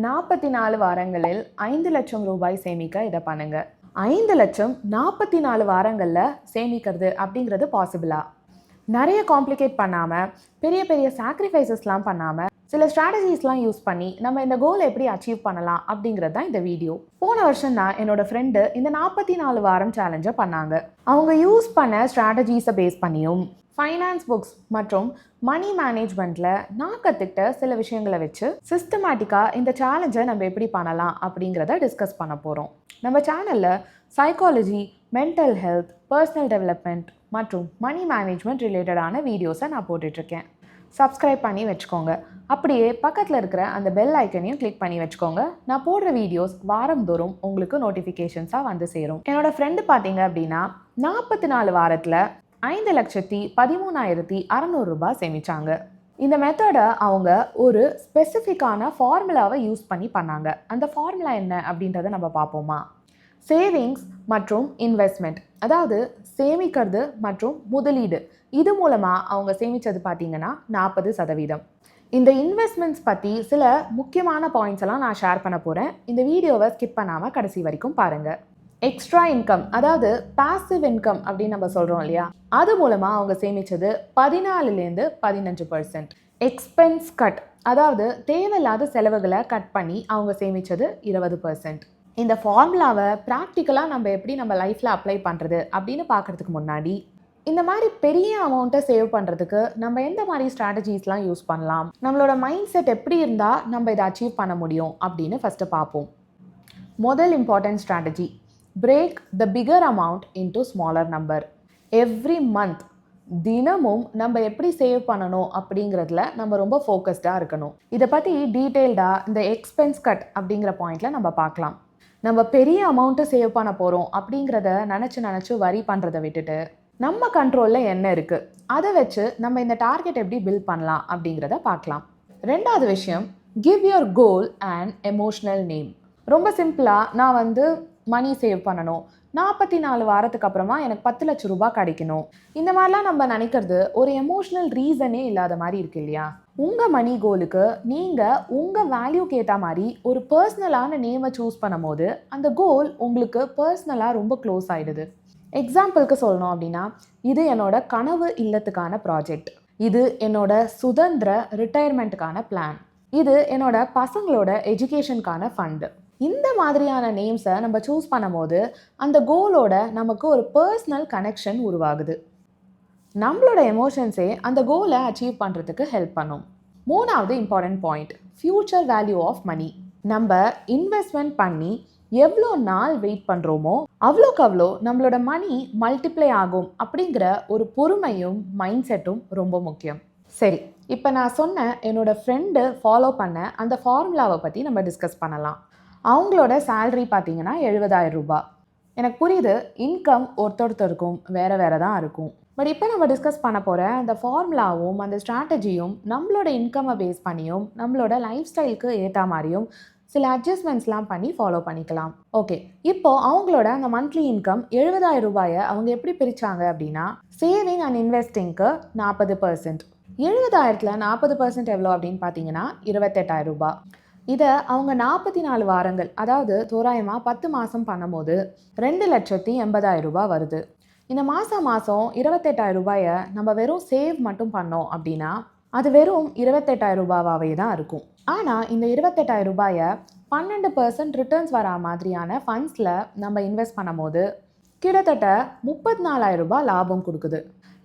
44 வாரங்களில் 5 லட்சம் ரூபாய் சேமிக்க இதை பண்ணுங்க. 5 லட்சம் 44 வாரங்களில் சேமிக்கிறது அப்படிங்கிறது பாசிபிளா? நிறைய காம்ப்ளிகேட் பண்ணாமல், பெரிய பெரிய சாக்ரிஃபைசஸ்லாம் பண்ணாமல், சில ஸ்ட்ராட்டஜிஸ்லாம் யூஸ் பண்ணி நம்ம இந்த கோலை எப்படி அச்சீவ் பண்ணலாம் அப்படிங்கிறது தான் இந்த வீடியோ. போன வருஷம் தான் என்னோட ஃப்ரெண்டு இந்த 44 வாரம் சேலஞ்சை பண்ணாங்க. அவங்க யூஸ் பண்ண ஸ்ட்ராட்டஜிஸை பேஸ் பண்ணியும், ஃபைனான்ஸ் புக்ஸ் மற்றும் மணி மேனேஜ்மெண்ட்டில் நான் கற்றுக்கிட்ட சில விஷயங்களை வச்சு சிஸ்டமேட்டிக்காக இந்த சேலஞ்சை நம்ம எப்படி பண்ணலாம் அப்படிங்கிறத டிஸ்கஸ் பண்ண போகிறோம். நம்ம சேனலில் psychology, mental health, personal development மற்றும் மணி மேனேஜ்மெண்ட் ரிலேட்டடான வீடியோஸை நான் போட்டுட்ருக்கேன். சப்ஸ்கிரைப் பண்ணி வச்சுக்கோங்க. அப்படியே பக்கத்தில் இருக்கிற அந்த பெல் ஐக்கனையும் கிளிக் பண்ணி வச்சுக்கோங்க. நான் போடுற வீடியோஸ் வாரந்தோறும் உங்களுக்கு நோட்டிஃபிகேஷன்ஸாக வந்து சேரும். என்னோட ஃப்ரெண்டு பார்த்தீங்க அப்படின்னா 44 வாரத்தில் 5,13,600 ரூபாய் சேமிச்சாங்க. இந்த மெத்தடை அவங்க ஒரு ஸ்பெசிஃபிக்கான ஃபார்முலாவை யூஸ் பண்ணி பண்ணாங்க. அந்த ஃபார்முலா என்ன அப்படின்றத நம்ம பார்ப்போமா? சேவிங்ஸ் மற்றும் இன்வெஸ்ட்மெண்ட், அதாவது சேமிக்கிறது மற்றும் முதலீடு, இது மூலமாக அவங்க சேமித்தது பார்த்தீங்கன்னா 40%. இந்த இன்வெஸ்ட்மெண்ட்ஸ் பற்றி சில முக்கியமான பாயிண்ட்ஸ் எல்லாம் நான் ஷேர் பண்ண போகிறேன். இந்த வீடியோவை ஸ்கிப் பண்ணாமல் கடைசி வரைக்கும் பாருங்கள். எக்ஸ்ட்ரா இன்கம், அதாவது பாசிவ் இன்கம் அப்படின்னு நம்ம சொல்கிறோம் இல்லையா, அது மூலமாக அவங்க சேமித்தது 14-15%. எக்ஸ்பென்ஸ் கட், அதாவது தேவையில்லாத செலவுகளை கட் பண்ணி அவங்க சேமித்தது 20%. இந்த ஃபார்முலாவை ப்ராக்டிக்கலாக நம்ம எப்படி நம்ம லைஃப்பில் அப்ளை பண்ணுறது அப்படின்னு பார்க்குறதுக்கு முன்னாடி, இந்த மாதிரி பெரிய அமௌண்ட்டை சேவ் பண்ணுறதுக்கு நம்ம எந்த மாதிரி ஸ்ட்ராட்டஜிஸ்லாம் யூஸ் பண்ணலாம், நம்மளோட மைண்ட் செட் எப்படி இருந்தால் நம்ம இதை அச்சீவ் பண்ண முடியும் அப்படின்னு ஃபஸ்ட்டு பார்ப்போம். முதல் important strategy, break the bigger amount into smaller number. Every month தினமும் நம்ம எப்படி சேவ் பண்ணணும் அப்படிங்கிறதுல நம்ம ரொம்ப ஃபோக்கஸ்டாக இருக்கணும். இதை பற்றி டீட்டெயில்டாக இந்த எக்ஸ்பென்ஸ் கட் அப்படிங்கிற பாயிண்டில் நம்ம பார்க்கலாம். நம்ம பெரிய அமௌண்ட்டு சேவ் பண்ண போகிறோம் அப்படிங்கிறத நினச்சி வரி பண்ணுறதை விட்டுட்டு, நம்ம கண்ட்ரோலில் என்ன இருக்குது அதை வச்சு நம்ம இந்த டார்கெட் எப்படி பில்ட் பண்ணலாம் அப்படிங்கிறத பார்க்கலாம். ரெண்டாவது விஷயம், give your goal and emotional name. ரொம்ப சிம்பிளாக, நான் மணி சேவ் பண்ணணும், 44 வாரத்துக்கு அப்புறமா எனக்கு 10 லட்சம் ரூபாய் கிடைக்கணும், இந்த மாதிரிலாம் நம்ம நினைக்கிறது ஒரு எமோஷ்னல் ரீசனே இல்லாத மாதிரி இருக்கு இல்லையா? உங்கள் மணி கோலுக்கு நீங்கள் உங்கள் வேல்யூக்கு ஏற்ற மாதிரி ஒரு பர்சனலான நேமை சூஸ் பண்ணும் போது அந்த கோல் உங்களுக்கு பர்சனலாக ரொம்ப க்ளோஸ் ஆகிடுது. எக்ஸாம்பிளுக்கு சொல்லணும் அப்படின்னா, இது என்னோட கனவு இல்லத்துக்கான ப்ராஜெக்ட், இது என்னோட சுதந்திர ரிட்டையர்மெண்ட்டுக்கான பிளான், இது என்னோட பசங்களோட எஜுகேஷனுக்கான ஃபண்டு. இந்த மாதிரியான நேம்ஸை நம்ம சூஸ் பண்ணும்போது அந்த கோலோட நமக்கு ஒரு பர்சனல் கனெக்ஷன் உருவாகுது. நம்மளோட எமோஷன்ஸே அந்த கோலை அச்சீவ் பண்ணுறதுக்கு ஹெல்ப் பண்ணும். மூணாவது important point, future value of money. நம்ம இன்வெஸ்ட்மெண்ட் பண்ணி எவ்வளோ நாள் வெயிட் பண்ணுறோமோ அவ்வளோக்கு அவ்வளோ நம்மளோட மணி மல்டிப்ளை ஆகும் அப்படிங்கிற ஒரு பொறுமையும் மைண்ட் செட்டும் ரொம்ப முக்கியம். சரி, இப்போ நான் சொன்ன என்னோட ஃப்ரெண்டு ஃபாலோ பண்ண அந்த ஃபார்முலாவை பற்றி நம்ம டிஸ்கஸ் பண்ணலாம். அவங்களோட சேல்ரி பார்த்தீங்கன்னா 70,000 ரூபாய். எனக்கு புரியுது, இன்கம் ஒருத்தருக்கும் வேறு தான் இருக்கும். பட் இப்போ நம்ம டிஸ்கஸ் பண்ண போகிற அந்த ஃபார்முலாவும் அந்த ஸ்ட்ராட்டஜியும் நம்மளோட இன்கம்மை பேஸ் பண்ணியும் நம்மளோட லைஃப் ஸ்டைலுக்கு ஏற்ற மாதிரியும் சில அட்ஜஸ்ட்மெண்ட்ஸ்லாம் பண்ணி ஃபாலோ பண்ணிக்கலாம். ஓகே, இப்போது அவங்களோட அந்த மந்த்லி இன்கம் 70,000 ரூபாயை அவங்க எப்படி பிரித்தாங்க அப்படின்னா, சேவிங் அண்ட் இன்வெஸ்டிங்க்கு 40%. 70,000ல் 40% எவ்வளோ அப்படின்னு பார்த்தீங்கன்னா 28,000 ரூபாய். இதை அவங்க 44 வாரங்கள், அதாவது தோராயமாக 10 மாதம் பண்ணும்போது 2,80,000 ரூபாய் வருது. இந்த மாதம் 28,000 ரூபாயை நம்ம வெறும் சேவ் மட்டும் பண்ணோம் அப்படின்னா அது வெறும் 28,000 ரூபாவே தான் இருக்கும். ஆனால் இந்த 28,000 ரூபாயை 12% ரிட்டர்ன்ஸ் வரா மாதிரியான ஃபண்ட்ஸில் நம்ம இன்வெஸ்ட் பண்ணும்போது கிட்டத்தட்ட 34,000 ரூபாய் லாபம் கொடுக்குது.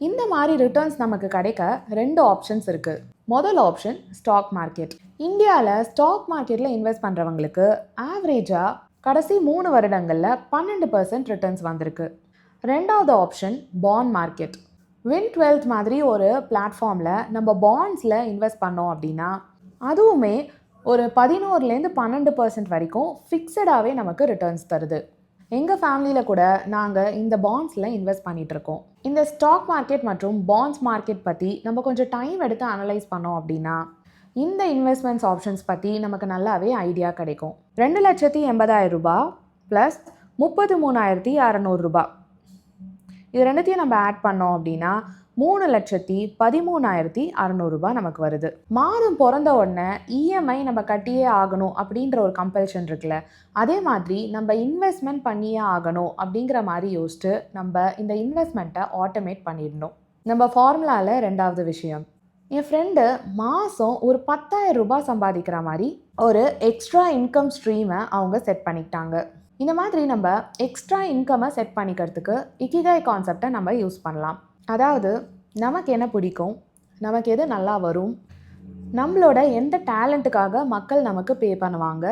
இந்த மாதிரி ரிட்டர்ன்ஸ் நமக்கு கிடைக்க 2 ஆப்ஷன்ஸ் இருக்குது. முதல் ஆப்ஷன் ஸ்டாக் மார்க்கெட். இந்தியாவில் ஸ்டாக் மார்க்கெட்டில் இன்வெஸ்ட் பண்ணுறவங்களுக்கு ஆவரேஜாக கடைசி 3 வருடங்களில் 12% ரிட்டர்ன்ஸ் வந்திருக்கு. ரெண்டாவது ஆப்ஷன் பாண்ட் மார்க்கெட். Win12 மாதிரி ஒரு பிளாட்ஃபார்மில் நம்ம பாண்ட்ஸில் இன்வெஸ்ட் பண்ணோம் அப்படின்னா அதுவுமே ஒரு 11-12% வரைக்கும் ஃபிக்ஸடாகவே நமக்கு ரிட்டர்ன்ஸ் தருது. எங்கள் ஃபேமிலியில் கூட நாங்கள் இந்த பாண்ட்ஸில் இன்வெஸ்ட் பண்ணிகிட்ருக்கோம். இந்த ஸ்டாக் மார்க்கெட் மற்றும் பாண்ட்ஸ் மார்க்கெட் பற்றி நம்ம கொஞ்சம் டைம் எடுத்து அனலைஸ் பண்ணோம் அப்படின்னா இந்த இன்வெஸ்ட்மெண்ட்ஸ் ஆப்ஷன்ஸ் பற்றி நமக்கு நல்லாவே ஐடியா கிடைக்கும். 2,80,000 ரூபாய் ப்ளஸ் 33,600 ரூபாய், இது ரெண்டுத்தையும் நம்ம ஆட் பண்ணோம் அப்படின்னா 3,13,600 நமக்கு வருது. மாதம் பிறந்த உடனே இஎம்ஐ நம்ம கட்டியே ஆகணும் அப்படின்ற ஒரு கம்பல்ஷன் இருக்குல்ல, அதே மாதிரி நம்ம இன்வெஸ்ட்மெண்ட் பண்ணியே ஆகணும் அப்படிங்கிற மாதிரி யோசிச்சு நம்ம இந்த இன்வெஸ்ட்மெண்ட்டை ஆட்டோமேட் பண்ணிடணும். நம்ம ஃபார்முலாவில் 2வது விஷயம், என் ஃப்ரெண்டு மாதம் ஒரு 10,000 ரூபாய் சம்பாதிக்கிற மாதிரி ஒரு எக்ஸ்ட்ரா இன்கம் ஸ்ட்ரீமை அவங்க செட் பண்ணிக்கிட்டாங்க. இந்த மாதிரி நம்ம எக்ஸ்ட்ரா இன்கம்மை செட் பண்ணிக்கிறதுக்கு இக்கிகாய் கான்செப்டை நம்ம யூஸ் பண்ணலாம். அதாவது நமக்கு என்ன பிடிக்கும், நமக்கு எது நல்லா வரும், நம்மளோட எந்த டேலண்ட்டுக்காக மக்கள் நமக்கு பே பண்ணுவாங்க,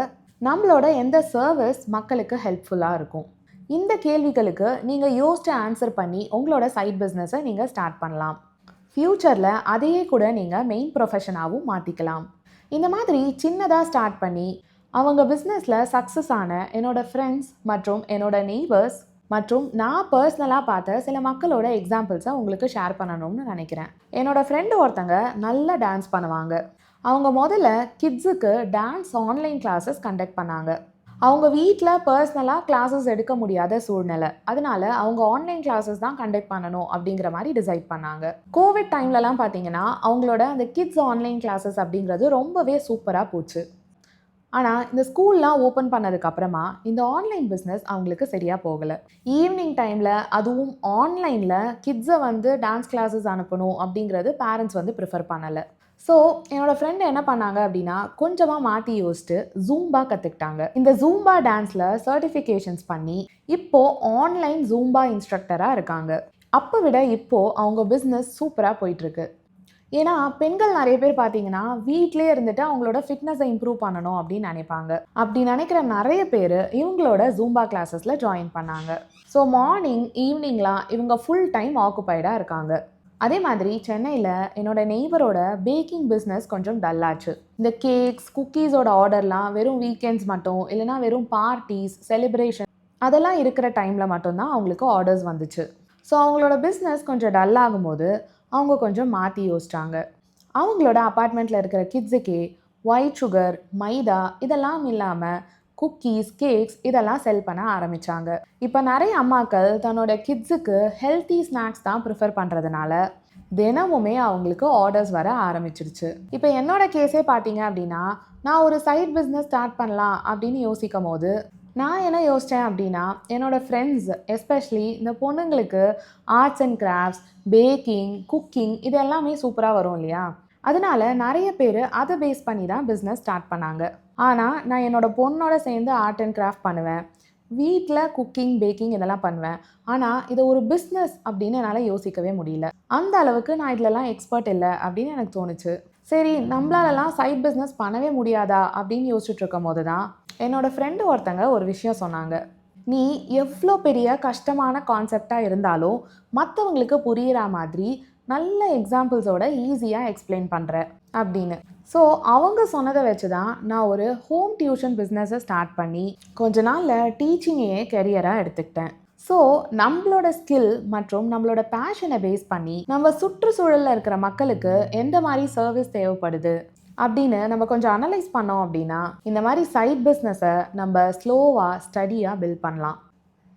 நம்மளோட எந்த சர்வீஸ் மக்களுக்கு ஹெல்ப்ஃபுல்லாக இருக்கும். இந்த கேள்விகளுக்கு நீங்கள் யோசிச்சு ஆன்சர் பண்ணி உங்களோட சைட் பிஸ்னஸை நீங்கள் ஸ்டார்ட் பண்ணலாம். ஃப்யூச்சரில் அதையே கூட நீங்கள் மெயின் ப்ரொஃபஷனாகவும் மாற்றிக்கலாம். இந்த மாதிரி சின்னதாக ஸ்டார்ட் பண்ணி அவங்க பிஸ்னஸில் சக்ஸஸ் ஆன என்னோடய ஃப்ரெண்ட்ஸ் மற்றும் என்னோடய நெய்பர்ஸ் மற்றும் நான் பர்சனலாக பார்த்த சில மக்களோட எக்ஸாம்பிள்ஸை உங்களுக்கு ஷேர் பண்ணணும்னு நினைக்கிறேன். என்னோடய ஃப்ரெண்டு ஒருத்தங்க நல்லா டான்ஸ் பண்ணுவாங்க. அவங்க முதல்ல கிட்ஸுக்கு டான்ஸ் ஆன்லைன் கிளாஸஸ் கண்டக்ட் பண்ணாங்க. அவங்க வீட்டில் பர்சனலாக கிளாஸஸ் எடுக்க முடியாத சூழ்நிலை, அதனால அவங்க ஆன்லைன் கிளாஸஸ் தான் கண்டக்ட் பண்ணணும் அப்படிங்கிற மாதிரி டிசைட் பண்ணாங்க. கோவிட் டைம்லலாம் பார்த்தீங்கன்னா அவங்களோட அந்த கிட்ஸ் ஆன்லைன் கிளாஸஸ் அப்படிங்கிறது ரொம்பவே சூப்பராக போச்சு. ஆனால் இந்த ஸ்கூல்லாம் ஓப்பன் பண்ணதுக்கப்புறமா இந்த ஆன்லைன் பிஸ்னஸ் அவங்களுக்கு சரியாக போகலை. ஈவினிங் டைமில் அதுவும் ஆன்லைனில் கிட்ஸை டான்ஸ் கிளாஸஸ் அனுப்பணும் அப்படிங்கிறது பேரண்ட்ஸ் ப்ரிஃபர் பண்ணலை. ஸோ என்னோடய ஃப்ரெண்டு என்ன பண்ணாங்க அப்படின்னா கொஞ்சமாக மாற்றி யோசிச்சுட்டு ஜூம்பா கற்றுக்கிட்டாங்க. இந்த ஜூம்பா டான்ஸில் சர்டிஃபிகேஷன்ஸ் பண்ணி இப்போது ஆன்லைன் ஜூம்பா இன்ஸ்ட்ரக்டராக இருக்காங்க. அப்போ விட இப்போது அவங்க பிஸ்னஸ் சூப்பராக போயிட்டுருக்கு. ஏன்னா பெண்கள் நிறைய பேர் பார்த்தீங்கன்னா வீட்டிலே இருந்துட்டு அவங்களோட ஃபிட்னஸை இம்ப்ரூவ் பண்ணணும் அப்படின்னு நினைப்பாங்க. அப்படி நினைக்கிற நிறைய பேர் இவங்களோட ஜூம்பா கிளாஸஸில் ஜாயின் பண்ணாங்க. ஸோ மார்னிங் ஈவினிங்லாம் இவங்க ஃபுல் டைம் ஆக்குப்பைடாக இருக்காங்க. அதே மாதிரி சென்னையில் என்னோட நெய்பரோட பேக்கிங் பிஸ்னஸ் கொஞ்சம் டல்லாச்சு. இந்த கேக்ஸ் குக்கீஸோட ஆர்டர்லாம் வெறும் வீக்கெண்ட்ஸ் மட்டும், இல்லைனா வெறும் பார்ட்டிஸ் செலிப்ரேஷன் அதெல்லாம் இருக்கிற டைமில் மட்டும்தான் அவங்களுக்கு ஆர்டர்ஸ் வந்துச்சு. ஸோ அவங்களோட பிஸ்னஸ் கொஞ்சம் டல் ஆகும்போது அவங்க கொஞ்சம் மாற்றி யோசிச்சாங்க. அவங்களோட அப்பார்ட்மெண்ட்டில் இருக்கிற கிட்ஸுக்கே ஒயிட் சுகர் மைதா இதெல்லாம் இல்லாமல் குக்கீஸ் கேக்ஸ் இதெல்லாம் செல் பண்ண ஆரம்பித்தாங்க. இப்போ நிறைய அம்மாக்கள் தன்னோட கிட்ஸுக்கு ஹெல்த்தி ஸ்நாக்ஸ் தான் ப்ரிஃபர் பண்ணுறதுனால தினமுமே அவங்களுக்கு ஆர்டர்ஸ் வர ஆரம்பிச்சிருச்சு. இப்போ என்னோட கேஸே பார்த்தீங்க அப்படின்னா நான் ஒரு சைட் பிஸ்னஸ் ஸ்டார்ட் பண்ணலாம் அப்படின்னு யோசிக்கும் போது நான் என்ன யோசித்தேன் அப்படின்னா என்னோடய ஃப்ரெண்ட்ஸ் எஸ்பெஷலி இந்த பொண்ணுங்களுக்கு arts and crafts baking cooking இது எல்லாமே சூப்பராக வரும் இல்லையா, அதனால நிறைய பேர் அதை பேஸ் பண்ணி தான் பிஸ்னஸ் ஸ்டார்ட் பண்ணாங்க. ஆனால் நான் என்னோடய பொண்ணோட சேர்ந்து ஆர்ட் அண்ட் கிராஃப்ட் பண்ணுவேன், வீட்டில் குக்கிங் பேக்கிங் இதெல்லாம் பண்ணுவேன். ஆனால் இதை ஒரு பிஸ்னஸ் அப்படின்னு என்னால் யோசிக்கவே முடியல. அந்த அளவுக்கு நான் இதிலலாம் எக்ஸ்பர்ட் இல்லை அப்படின்னு எனக்கு தோணுச்சு. சரி நம்மளாலலாம் சைட் பிஸ்னஸ் பண்ணவே முடியாதா அப்படின்னு யோசிச்சுட்டு இருக்கும் போது தான் என்னோடய ஃப்ரெண்டு ஒருத்தங்க ஒரு விஷயம் சொன்னாங்க. நீ எவ்வளோ பெரிய கஷ்டமான கான்செப்டாக இருந்தாலும் மற்றவங்களுக்கு புரிகிற மாதிரி நல்ல எக்ஸாம்பிள்ஸோட ஈஸியாக எக்ஸ்பிளைன் பண்ணுற அப்படின்னு. ஸோ அவங்க சொன்னதை வச்சு தான் நான் ஒரு ஹோம் டியூஷன் பிஸ்னஸை ஸ்டார்ட் பண்ணி கொஞ்ச நாளில் டீச்சிங்கையே கெரியராக எடுத்துக்கிட்டேன். ஸோ நம்மளோட ஸ்கில் மற்றும் நம்மளோட பேஷனை பேஸ் பண்ணி நம்ம சுற்றுச்சூழலில் இருக்கிற மக்களுக்கு எந்த மாதிரி சர்வீஸ் தேவைப்படுது அப்படின்னு நம்ம கொஞ்சம் அனலைஸ் பண்ணோம் அப்படின்னா இந்த மாதிரி சைட் பிஸ்னஸை நம்ம ஸ்லோவாக ஸ்டடியாக பில்ட் பண்ணலாம்.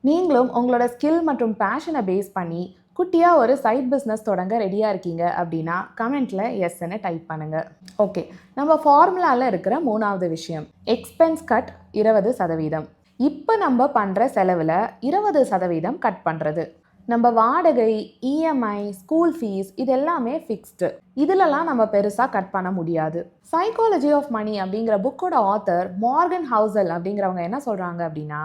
நீங்களும் உங்களோட ஸ்கில் மற்றும் பேஷனை பேஸ் பண்ணி குட்டியாக ஒரு சைட் பிஸ்னஸ் தொடங்க ரெடியாக இருக்கீங்க அப்படின்னா கமெண்ட்டில் எஸ்ன்னு டைப் பண்ணுங்கள். ஓகே, நம்ம ஃபார்முலாவில் இருக்கிற 3வது விஷயம் எக்ஸ்பென்ஸ் கட் 20%. இப்போ நம்ம பண்ணுற செலவில் 20% கட் பண்ணுறது. நம்ம வாடகை இஎம்ஐ ஸ்கூல் ஃபீஸ் இது எல்லாமே ஃபிக்ஸ்டு, இதிலலாம் நம்ம பெருசாக கட் பண்ண முடியாது. சைக்காலஜி ஆஃப் மணி அப்படிங்கிற புக்கோட ஆத்தர் மார்கன் ஹவுசல் அப்படிங்கிறவங்க என்ன சொல்கிறாங்க அப்படின்னா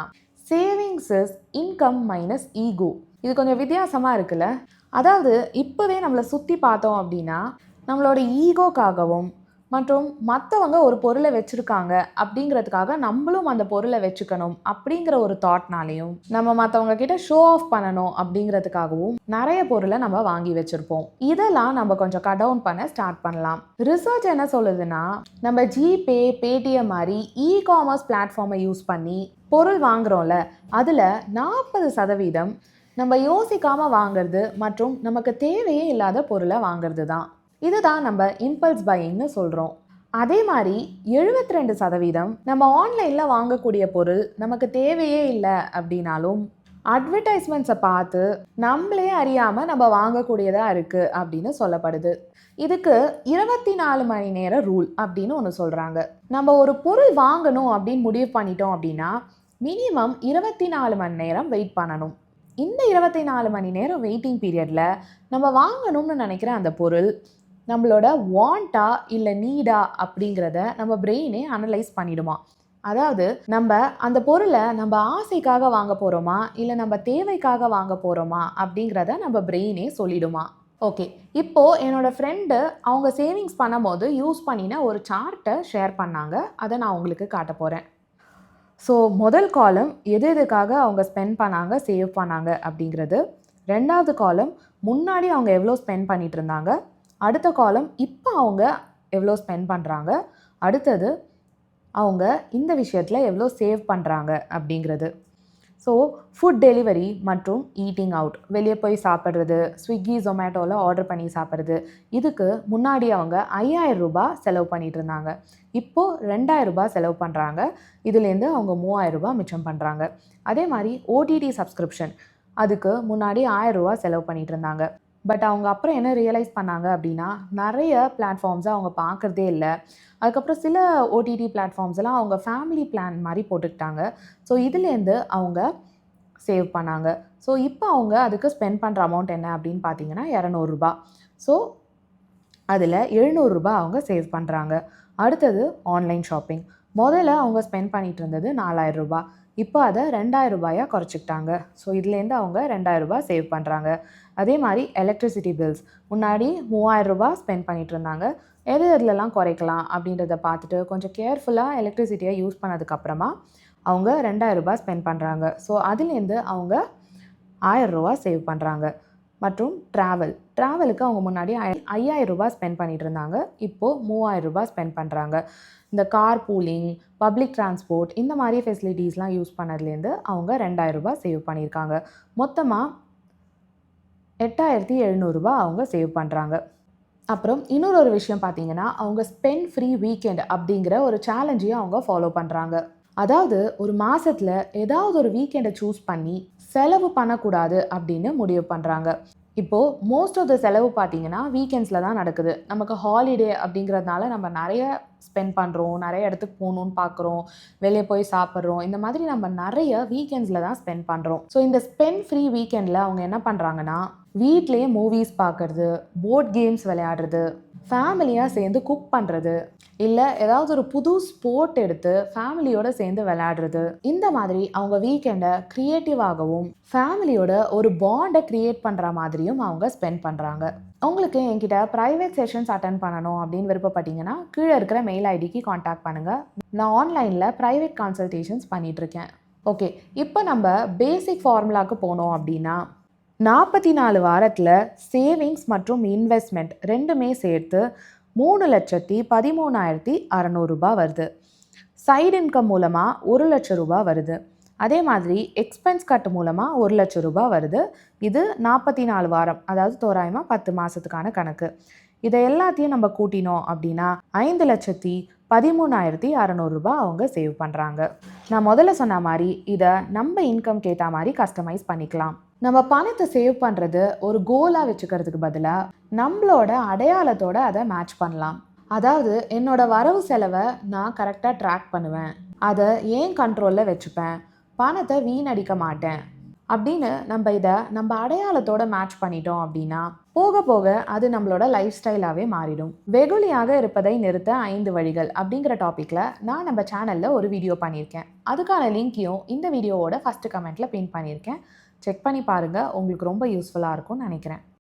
savings is income minus ego. இது கொஞ்சம் வித்தியாசமாக இருக்குல்ல. அதாவது இப்போவே நம்மளை சுற்றி பார்த்தோம் அப்படின்னா நம்மளோட ஈகோக்காகவும் மற்றும் மற்றவங்க ஒரு பொருளை வச்சுருக்காங்க அப்படிங்கிறதுக்காக நம்மளும் அந்த பொருளை வச்சுக்கணும் அப்படிங்கிற ஒரு தாட்னாலையும் நம்ம மற்றவங்க கிட்ட ஷோ ஆஃப் பண்ணணும் அப்படிங்கிறதுக்காகவும் நிறைய பொருளை நம்ம வாங்கி வச்சுருப்போம். இதெல்லாம் நம்ம கொஞ்சம் கட் டவுன் பண்ண ஸ்டார்ட் பண்ணலாம். ரிசர்ச் என்ன சொல்லுதுன்னா நம்ம ஜிபே பேடிஎம் மாதிரி இ-காமர்ஸ் பிளாட்ஃபார்மை யூஸ் பண்ணி பொருள் வாங்குறோம்ல அதில் 40% நம்ம யோசிக்காமல் வாங்கிறது மற்றும் நமக்கு தேவையே இல்லாத பொருளை வாங்கிறது தான். இதுதான் நம்ம இம்பல்ஸ் பையிங்னு சொல்கிறோம். அதே மாதிரி 72% நம்ம ஆன்லைனில் வாங்கக்கூடிய பொருள் நமக்கு தேவையே இல்லை அப்படின்னாலும் அட்வர்டைஸ்மெண்ட்ஸை பார்த்து நம்மளே அறியாமல் நம்ம வாங்கக்கூடியதாக இருக்குது அப்படின்னு சொல்லப்படுது. இதுக்கு 24 மணி நேர ரூல் அப்படின்னு ஒன்று சொல்கிறாங்க. நம்ம ஒரு பொருள் வாங்கணும் அப்படின்னு முடிவு பண்ணிட்டோம் அப்படின்னா மினிமம் 24 மணி நேரம் வெயிட் பண்ணணும். இந்த 24 மணி நேரம் வெயிட்டிங் பீரியடில் நம்ம வாங்கணும்னு நினைக்கிற அந்த பொருள் நம்மளோட வாண்டா இல்லை நீடா அப்படிங்கிறத நம்ம பிரெயினே அனலைஸ் பண்ணிடுமா. அதாவது நம்ம அந்த பொருளை நம்ம ஆசைக்காக வாங்க போகிறோமா இல்லை நம்ம தேவைக்காக வாங்க போகிறோமா அப்படிங்கிறத நம்ம பிரெயினே சொல்லிடுமா. ஓகே, இப்போது என்னோடய ஃப்ரெண்டு அவங்க சேவிங்ஸ் பண்ணும்போது யூஸ் பண்ணின ஒரு சார்ட்டை ஷேர் பண்ணாங்க. அதை நான் உங்களுக்கு காட்ட போகிறேன். ஸோ முதல் காலம் எது எதுக்காக அவங்க ஸ்பெண்ட் பண்ணாங்க, சேவ் பண்ணாங்க அப்படிங்கிறது. ரெண்டாவது காலம் முன்னாடி அவங்க எவ்வளோ ஸ்பெண்ட் பண்ணிகிட்டு இருந்தாங்க. அடுத்த காலம் இப்போ அவங்க எவ்வளோ ஸ்பெண்ட் பண்ணுறாங்க. அடுத்தது அவங்க இந்த விஷயத்தில் எவ்வளோ சேவ் பண்ணுறாங்க அப்படிங்கிறது. ஸோ ஃபுட் டெலிவரி மற்றும் ஈட்டிங் அவுட், வெளியே போய் சாப்பிட்றது, ஸ்விக்கி ஜொமேட்டோவில் ஆர்டர் பண்ணி சாப்பிட்றது, இதுக்கு முன்னாடி அவங்க 5000 ரூபாய் செலவு பண்ணிகிட்டு இருந்தாங்க. இப்போது 2000 ரூபாய் செலவு பண்ணுறாங்க. இதுலேருந்து அவங்க 3000 ரூபாய் மிச்சம் பண்ணுறாங்க. அதே மாதிரி ஓடிடி சப்ஸ்கிரிப்ஷன், அதுக்கு முன்னாடி 1000 ரூபாய் செலவு பண்ணிகிட்டு இருந்தாங்க. பட் அவங்க அப்புறம் என்ன ரியலைஸ் பண்ணாங்க அப்படின்னா நிறைய பிளாட்ஃபார்ம்ஸை அவங்க பார்க்குறதே இல்லை. அதுக்கப்புறம் சில ஓடிடி பிளாட்ஃபார்ம்ஸ் எல்லாம் அவங்க ஃபேமிலி பிளான் மாதிரி போட்டுக்கிட்டாங்க. ஸோ இதுலேருந்து அவங்க சேவ் பண்ணாங்க. ஸோ இப்போ அவங்க அதுக்கு ஸ்பெண்ட் பண்ணுற அமௌண்ட் என்ன அப்படின்னு பார்த்தீங்கன்னா 200 ரூபாய். ஸோ அதில் 700 ரூபாய் அவங்க சேவ் பண்ணுறாங்க. அடுத்தது ஆன்லைன் ஷாப்பிங். முதல்ல அவங்க ஸ்பெண்ட் பண்ணிகிட்டு இருந்தது 4000 ரூபாய். இப்போ அதை 2000 ரூபாயாக குறைச்சிக்கிட்டாங்க. ஸோ இதுலேருந்து அவங்க 2000 ரூபாய் சேவ் பண்ணுறாங்க. அதே மாதிரி எலக்ட்ரிசிட்டி பில்ஸ், முன்னாடி 3000 ரூபாய் ஸ்பெண்ட் பண்ணிகிட்டு இருந்தாங்க. எது எதுலலாம் குறைக்கலாம் அப்படின்றத பார்த்துட்டு கொஞ்சம் கேர்ஃபுல்லாக எலக்ட்ரிசிட்டியை யூஸ் பண்ணதுக்கப்புறமா அவங்க 2000 ரூபாய் ஸ்பெண்ட் பண்ணுறாங்க. ஸோ அதுலேருந்து அவங்க 1000 ரூபாய் சேவ் பண்ணுறாங்க. மற்றும் ட்ராவலுக்கு அவங்க முன்னாடி 5000 ரூபாய் ஸ்பெண்ட் பண்ணிகிட்டு இருந்தாங்க. இப்போது 3000 ரூபாய் ஸ்பெண்ட் பண்ணுறாங்க. இந்த கார் பூலிங், பப்ளிக் டிரான்ஸ்போர்ட், இந்த மாதிரி ஃபெசிலிட்டிஸ்லாம் யூஸ் பண்ணதுலேருந்து அவங்க 2000 ரூபாய் சேவ் பண்ணியிருக்காங்க. மொத்தமாக 8700 ரூபாய் அவங்க சேவ் பண்ணுறாங்க. அப்புறம் இன்னொரு விஷயம் பார்த்தீங்கன்னா அவங்க ஸ்பெண்ட் ஃப்ரீ வீக்கெண்ட் அப்படிங்கிற ஒரு சேலஞ்சையும் அவங்க ஃபாலோ பண்ணுறாங்க. அதாவது ஒரு மாதத்தில் ஏதாவது ஒரு வீக்கெண்டை சூஸ் பண்ணி செலவு பண்ணக்கூடாது அப்படின்னு முடிவு பண்ணுறாங்க. இப்போது மோஸ்ட் ஆஃப் த செலவு பார்த்தீங்கன்னா வீக்கெண்ட்ஸில் தான் நடக்குது. நமக்கு ஹாலிடே அப்படிங்கிறதுனால நம்ம நிறைய ஸ்பெண்ட் பண்ணுறோம், நிறைய இடத்துக்கு போகணுன்னு பார்க்குறோம், வெளியே போய் சாப்பிட்றோம். இந்த மாதிரி நம்ம நிறைய வீக்கெண்ட்ஸில் தான் ஸ்பெண்ட் பண்ணுறோம். ஸோ இந்த ஸ்பெண்ட் ஃப்ரீ வீக்கெண்டில் அவங்க என்ன பண்ணுறாங்கன்னா வீட்லேயே மூவிஸ் பார்க்குறது, போர்ட் கேம்ஸ் விளையாடுறது, ஃபேமிலியாக சேர்ந்து குக் பண்ணுறது, இல்லை ஏதாவது ஒரு புது ஸ்போர்ட் எடுத்து ஃபேமிலியோடு சேர்ந்து விளையாடுறது, இந்த மாதிரி அவங்க வீக்கெண்டை க்ரியேட்டிவாகவும் ஃபேமிலியோட ஒரு பாண்டை க்ரியேட் பண்ணுற மாதிரியும் அவங்க ஸ்பெண்ட் பண்ணுறாங்க. உங்களுக்கு என்கிட்ட ப்ரைவேட் செஷன்ஸ் அட்டென்ட் பண்ணணும் அப்படின்னு விருப்பப்பட்டீங்கன்னா கீழே இருக்கிற மெயில் ஐடிக்கு காண்டாக்ட் பண்ணுங்கள். நான் ஆன்லைனில் ப்ரைவேட் கன்சல்டேஷன்ஸ் பண்ணிகிட்ருக்கேன். ஓகே, இப்போ நம்ம பேசிக் ஃபார்முலாவுக்கு போனோம் அப்படின்னா 44 வாரத்தில் சேவிங்ஸ் மற்றும் இன்வெஸ்ட்மெண்ட் ரெண்டுமே சேர்த்து 3,13,600 ரூபாய் வருது. சைடு இன்கம் மூலமாக 1 லட்சம் ரூபாய் வருது. அதே மாதிரி எக்ஸ்பென்ஸ் கட் மூலமாக 1 லட்சம் ரூபாய் வருது. இது 44 வாரம், அதாவது தோராயமாக 10 மாதத்துக்கான கணக்கு. இதை எல்லாத்தையும் நம்ம கூட்டினோம் அப்படின்னா 5,13,600 ரூபாய் அவங்க சேவ் பண்ணுறாங்க. நான் முதல்ல சொன்ன மாதிரி இதை நம்ம இன்கம்க்கு ஏற்ற மாதிரி கஸ்டமைஸ் பண்ணிக்கலாம். நம்ம பணத்தை சேவ் பண்ணுறது ஒரு கோலாக வச்சுக்கிறதுக்கு பதிலாக நம்மளோட அடையாளத்தோடு அதை மேட்ச் பண்ணலாம். அதாவது என்னோட வரவு செலவை நான் கரெக்டாக ட்ராக் பண்ணுவேன், அதை ஏன் கண்ட்ரோலில் வச்சுப்பேன், பணத்தை வீணடிக்க மாட்டேன் அப்படின்னு நம்ம அடையாளத்தோட மேட்ச் பண்ணிட்டோம் அப்படின்னா போக போக அது நம்மளோட லைஃப் ஸ்டைலாகவே மாறிடும். வெகுளியாக இருப்பதை நிறுத்த 5 வழிகள் அப்படிங்கிற டாப்பிக்கில் நான் நம்ம சேனலில் ஒரு வீடியோ பண்ணியிருக்கேன். அதுக்கான லிங்க்கையும் இந்த வீடியோவோட ஃபஸ்ட்டு கமெண்ட்டில் பின் பண்ணியிருக்கேன். செக் பண்ணி பாருங்கள், உங்களுக்கு ரொம்ப யூஸ்ஃபுல்லாக இருக்கும்னு நினைக்கிறேன்.